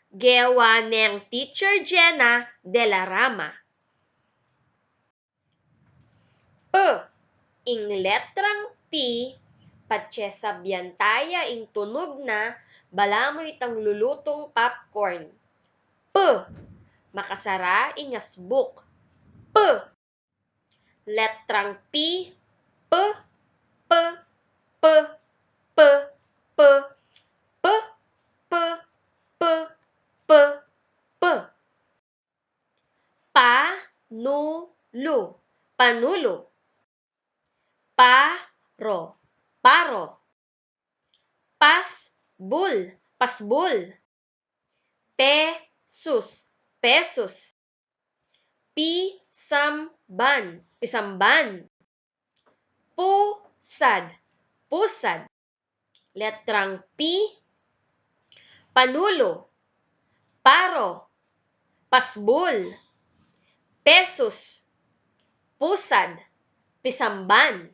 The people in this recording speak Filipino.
Gawa ng Teacher Jenna de la Rama. P. Ing letrang P, patse sabyantaya ing tunog na balamoy tang lulutong popcorn. P. Makasara ing asbuk. P. Letrang P, P, P, P, P, P, P, P, P, P, P. Pa-nu-lu, panulo. Paro, paro. Pasbul, pasbul. Pesus, pesus. Pisamban, pisamban. Pusad, pusad. Letrang P, panulo, paro, pasbul, pesos, pusad, pisamban.